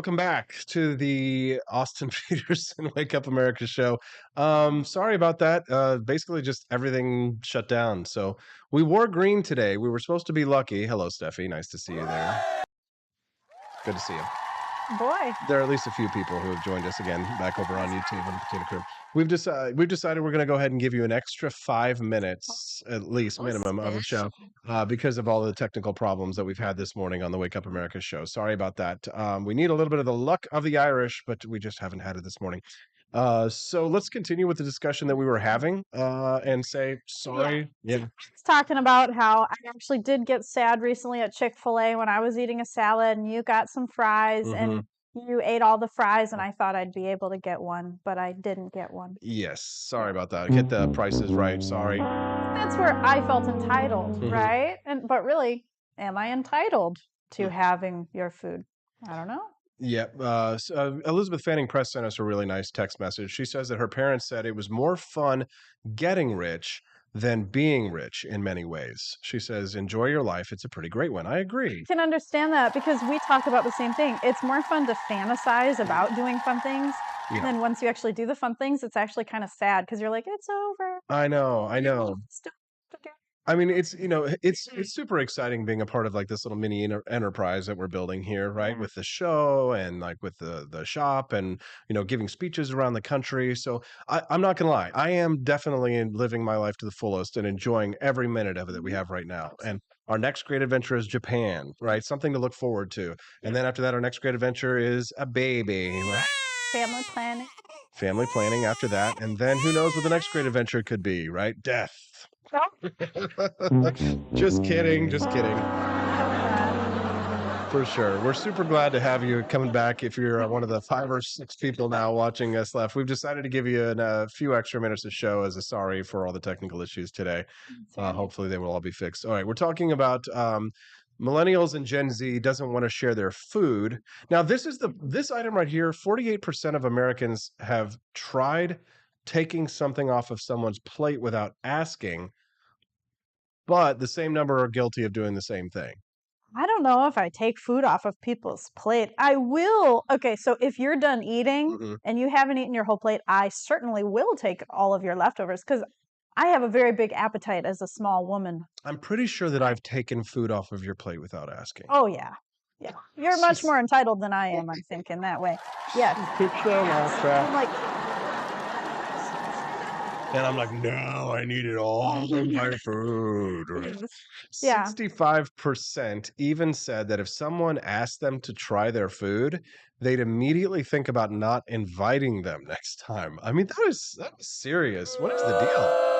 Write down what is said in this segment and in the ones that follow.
Welcome back to the Austin Peterson Wake Up America show. Sorry about that. Basically, just everything shut down. So we wore green today. We were supposed to be lucky. Hello, Steffi. Nice to see you there. Good to see you. Boy. There are at least a few people who have joined us again back over on YouTube and Potato Crib. We've decided we're going to go ahead and give you an extra 5 minutes, at least minimum, of the show because of all the technical problems that we've had this morning on the Wake Up America show. Sorry about that. We need a little bit of the luck of the Irish, but we just haven't had it this morning. So let's continue with the discussion that we were having and say sorry. Yeah. It's talking about how I actually did get sad recently at Chick-fil-A when I was eating a salad and you got some fries and you ate all the fries and I thought I'd be able to get one, but I didn't get one. Yes. Sorry about that. Get the prices right. Sorry. That's where I felt entitled, right? But really, am I entitled to having your food? I don't know. Yeah. Elizabeth Fanning Press sent us a really nice text message. She says that her parents said it was more fun getting rich than being rich in many ways. She says, enjoy your life. It's a pretty great one. I agree. I can understand that because we talk about the same thing. It's more fun to fantasize about doing fun things. Yeah. And then once you actually do the fun things, it's actually kind of sad because you're like, it's over. I know. I mean, it's super exciting being a part of like this little mini enterprise that we're building here, right? With the show and like with the shop and, giving speeches around the country. So I'm not going to lie. I am definitely living my life to the fullest and enjoying every minute of it that we have right now. And our next great adventure is Japan, right? Something to look forward to. And then after that, our next great adventure is a baby. Family planning. Family planning after that. And then who knows what the next great adventure could be, right? Death. Just kidding. For sure. We're super glad to have you coming back. If you're one of the 5 or 6 people now watching us left, we've decided to give you a few extra minutes of show as a sorry for all the technical issues today. Hopefully they will all be fixed. All right. We're talking about millennials and Gen Z doesn't want to share their food. Now, this item right here, 48% of Americans have tried taking something off of someone's plate without asking, but the same number are guilty of doing the same thing. I don't know if I take food off of people's plate. I will. Okay, so if you're done eating and you haven't eaten your whole plate, I certainly will take all of your leftovers because I have a very big appetite as a small woman. I'm pretty sure that I've taken food off of your plate without asking. Oh, yeah. Yeah. You're much more entitled than I am, I think, in that way. Yes. I'm like, no, I needed all of my food. Right? Yeah. 65% even said that if someone asked them to try their food, they'd immediately think about not inviting them next time. I mean, that was serious. What is the deal?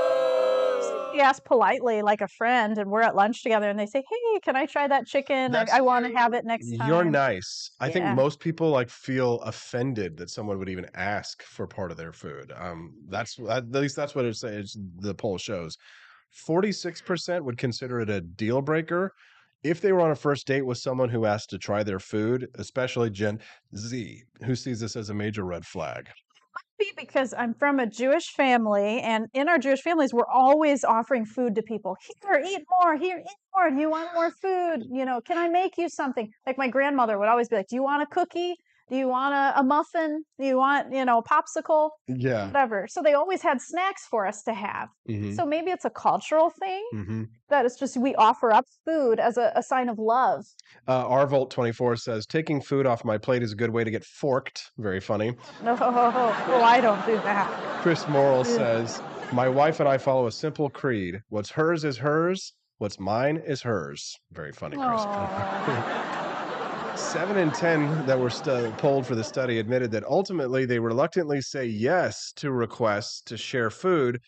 You ask politely, like a friend, and we're at lunch together, and they say, "Hey, can I try that chicken? I want to have it next time." You're nice. I think most people feel offended that someone would even ask for part of their food. At least that's what it says. The poll shows. 46% would consider it a deal breaker if they were on a first date with someone who asked to try their food, especially Gen Z, who sees this as a major red flag. Because I'm from a Jewish family, and in our Jewish families, we're always offering food to people. Here, eat more. Here, eat more. Do you want more food? Can I make you something? Like my grandmother would always be like, do you want a cookie? Do you want a muffin? Do you want, a popsicle? Yeah. Whatever. So they always had snacks for us to have. So maybe it's a cultural thing that it's just we offer up food as a sign of love. Rvolt24 says, taking food off my plate is a good way to get forked. Very funny. No, I don't do that. Chris Morrill says, my wife and I follow a simple creed. What's hers is hers. What's mine is hers. Very funny, Chris. 7 in 10 that were polled for the study admitted that ultimately they reluctantly say yes to requests to share food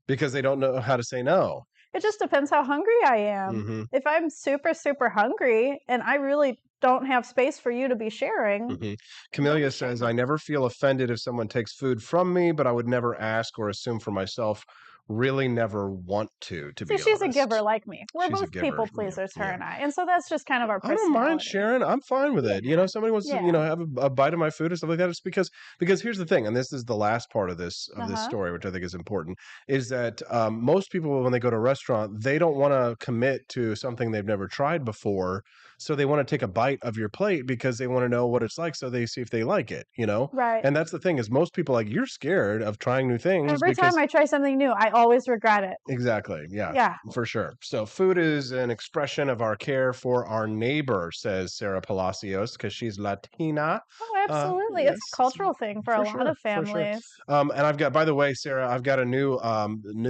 because they don't know how to say no. It just depends how hungry I am. If I'm super, super hungry and I really don't have space for you to be sharing. Camellia says, I never feel offended if someone takes food from me, but I would never ask or assume for myself. Really never want to be honest. She's a giver like me. We're both people pleasers, her and I. And so that's just kind of our personality. I don't mind sharing. I'm fine with it. Somebody wants to, have a bite of my food or something like that. It's because here's the thing, and this is the last part of this story, which I think is important, is that most people, when they go to a restaurant, they don't want to commit to something they've never tried before. So they want to take a bite of your plate because they want to know what it's like, so they see if they like it, you know? Right. And that's the thing is most people, like, you're scared of trying new things Every time because I try something new, I always regret it. exactly, yeah, Yeah. for sure. So food is an expression of our care for our neighbor, says Sarah Palacios, because she's Latina. Oh, absolutely. It's a Yes, cultural thing for a lot of for sure. families. And I've got, by the way, Sarah, I've got a new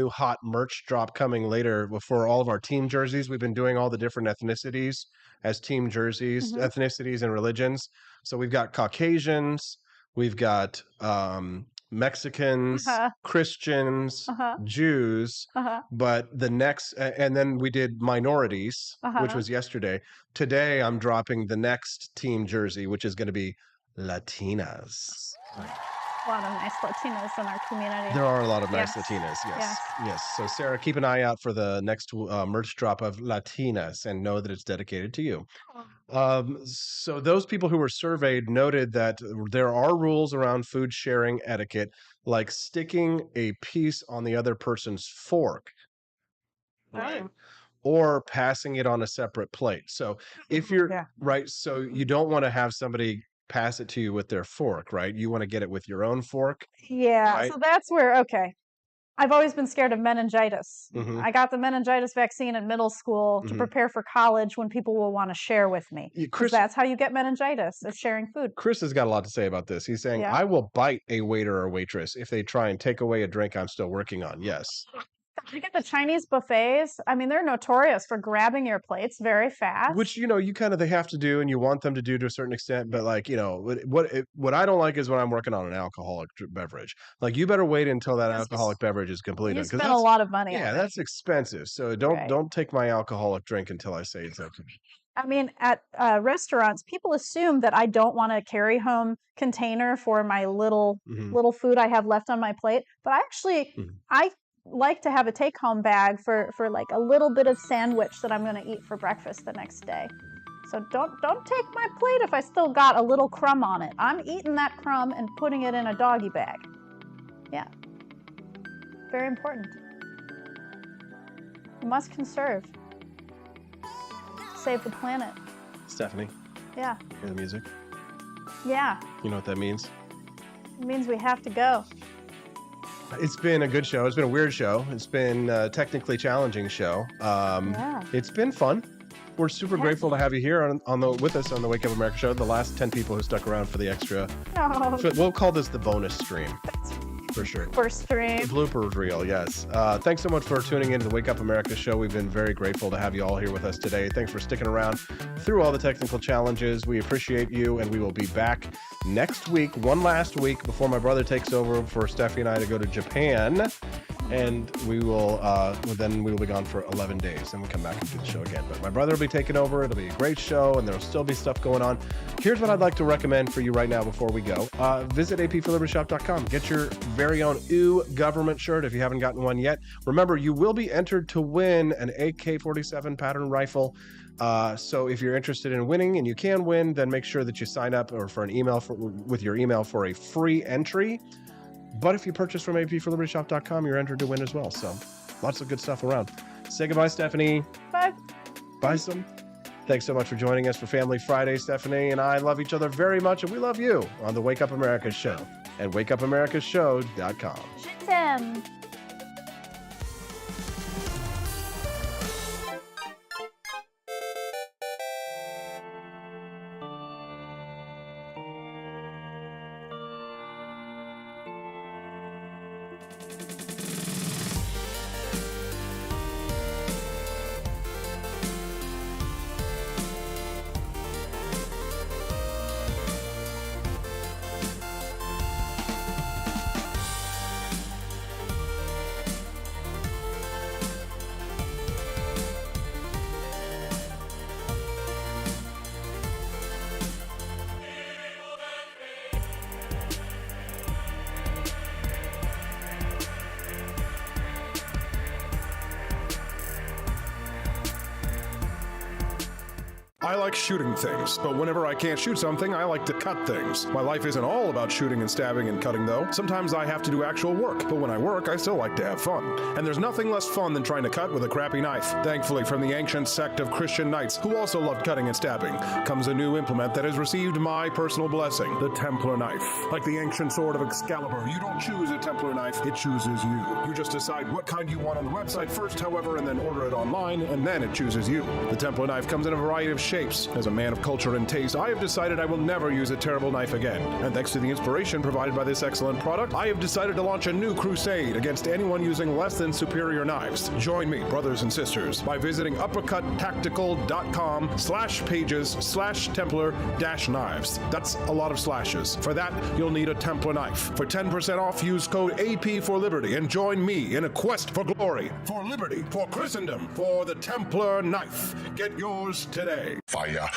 hot merch drop coming later for all of our team jerseys. We've been doing all the different ethnicities as team jerseys, Mhm. ethnicities and religions. So we've got Caucasians, we've got Mexicans, Uh-huh. Christians, Uh-huh. Jews, Uh-huh. but and then we did minorities, which Uh-huh. was yesterday. Today I'm dropping the next team jersey, which is going to be Latinas. A lot of nice Latinas in our community. There are a lot of nice Yes. Latinas, yes, Yes. yes. So Sarah, keep an eye out for the next merch drop of Latinas, and know that it's dedicated to you. So those people who were surveyed noted that there are rules around food sharing etiquette, like sticking a piece on the other person's fork, right? Oh. Or passing it on a separate plate. So if you're Yeah. right, so you don't want to have somebody pass it to you with their fork, right? You want to get it with your own fork, Yeah. right? So that's where, okay. I've always been scared of meningitis. Mm-hmm. I got the meningitis vaccine in middle school to Mm-hmm. prepare for college when people will want to share with me. Because Chris, that's how you get meningitis, is sharing food. Chris has got a lot to say about this. He's saying, Yeah. I will bite a waiter or waitress if they try and take away a drink I'm still working on. Yes. You get the Chinese buffets. I mean, they're notorious for grabbing your plates very fast. Which, you know, they have to do and you want them to do to a certain extent. But, like, you know, what I don't like is when I'm working on an alcoholic beverage. Like, you better wait until that alcoholic beverage is completed. You Because spend a lot of money on it. that's expensive. So Right. don't take my alcoholic drink until I say it's okay. I mean, at restaurants, people assume that I don't want a carry home container for my little food I have left on my plate. But I like to have a take home bag for like a little bit of sandwich that I'm going to eat for breakfast the next day. So don't take my plate if I still got a little crumb on it. I'm eating that crumb and putting it in a doggy bag. Yeah. Very important. You must conserve. Save the planet. Stephanie, Yeah. hear the music? Yeah. You know what that means? It means we have to go. It's been a good show. It's been a weird show. It's been a technically challenging show. Yeah. It's been fun. We're super grateful to have you here with us on the Wake Up America show. The last 10 people who stuck around for the extra. No. We'll call this the bonus stream. For sure. First stream. The bloopers reel, yes. Thanks so much for tuning into the Wake Up America show. We've been very grateful to have you all here with us today. Thanks for sticking around through all the technical challenges. We appreciate you, and we will be back next week, one last week before my brother takes over for Steffi and I to go to Japan. And we will be gone for 11 days. Then we'll come back and do the show again. But my brother will be taking over. It'll be a great show, and there'll still be stuff going on. Here's what I'd like to recommend for you right now before we go. Visit apforlibertyshop.com. Get your very own EW government shirt if you haven't gotten one yet. Remember, you will be entered to win an AK-47 pattern rifle. So if you're interested in winning, and you can win, then make sure that you sign up or for an email with your email for a free entry. But if you purchase from apforlibertyshop.com, you're entered to win as well. So lots of good stuff around. Say goodbye, Stephanie. Bye. Bye, some. Thanks so much for joining us for Family Friday. Stephanie and I love each other very much, and we love you on the Wake Up America show at wakeupamericashow.com. Je t'aime. I like shooting things, but whenever I can't shoot something, I like to cut things. My life isn't all about shooting and stabbing and cutting, though. Sometimes I have to do actual work, but when I work, I still like to have fun. And there's nothing less fun than trying to cut with a crappy knife. Thankfully, from the ancient sect of Christian knights, who also loved cutting and stabbing, comes a new implement that has received my personal blessing, the Templar knife. Like the ancient sword of Excalibur, you don't choose a Templar knife, it chooses you. You just decide what kind you want on the website first, however, and then order it online, and then it chooses you. The Templar knife comes in a variety of shapes. As a man of culture and taste, I have decided I will never use a terrible knife again. And thanks to the inspiration provided by this excellent product, I have decided to launch a new crusade against anyone using less than superior knives. Join me, brothers and sisters, by visiting uppercuttactical.com/pages/Templar-knives. That's a lot of slashes. For that, you'll need a Templar knife. For 10% off, use code AP for Liberty and join me in a quest for glory, for liberty, for Christendom, for the Templar knife. Get yours today. Fire.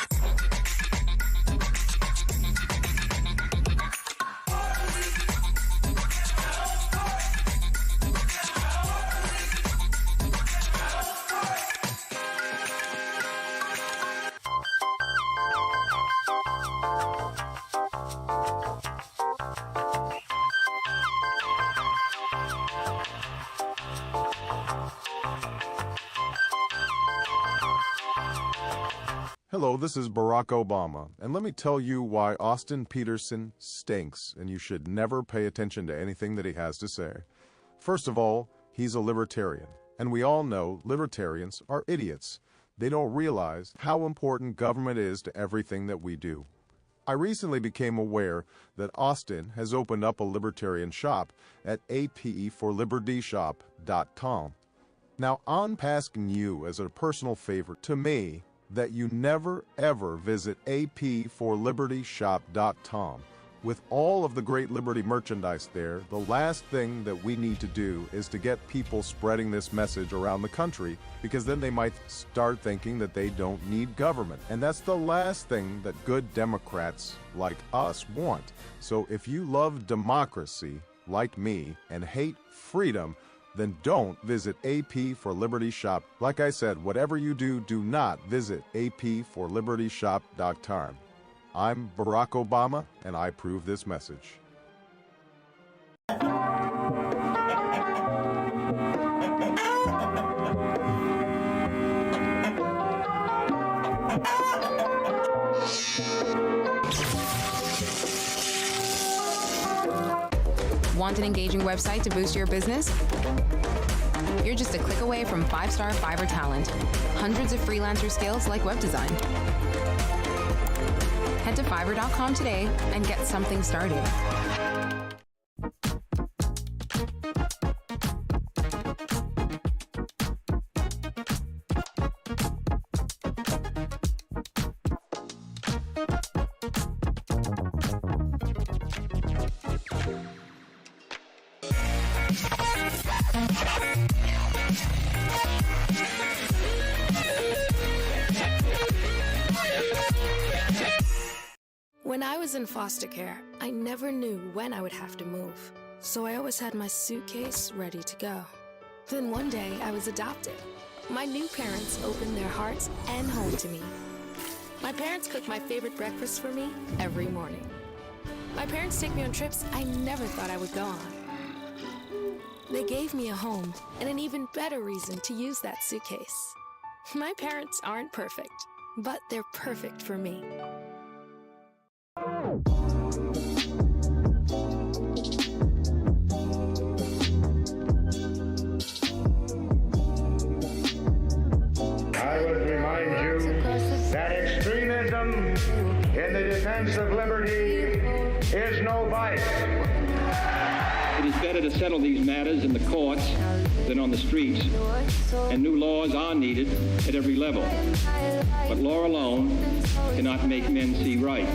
Hello, this is Barack Obama, and let me tell you why Austin Peterson stinks, and you should never pay attention to anything that he has to say. First of all, he's a libertarian, and we all know libertarians are idiots. They don't realize how important government is to everything that we do. I recently became aware that Austin has opened up a libertarian shop at apeforlibertyshop.com. Now, I'm asking you as a personal favor to me that you never ever visit apeforlibertyshop.com. With all of the great Liberty merchandise there, the last thing that we need to do is to get people spreading this message around the country, because then they might start thinking that they don't need government. And that's the last thing that good Democrats like us want. So if you love democracy, like me, and hate freedom, then don't visit AP for Liberty Shop. Like I said, whatever you do, do not visit aporlibertyshop.com. I'm Barack Obama, and I approve this message. Want an engaging website to boost your business? You're just a click away from 5-star Fiverr talent. Hundreds of freelancer skills like web design. Head to Fiverr.com today and get something started. When I was in foster care, I never knew when I would have to move, so I always had my suitcase ready to go. Then one day, I was adopted. My new parents opened their hearts and home to me. My parents cook my favorite breakfast for me every morning. My parents take me on trips I never thought I would go on. They gave me a home and an even better reason to use that suitcase. My parents aren't perfect, but they're perfect for me. I would remind you that extremism in the defense of liberty is no vice. It is better to settle these matters in the courts than on the streets, and new laws are needed at every level. But law alone cannot make men see right.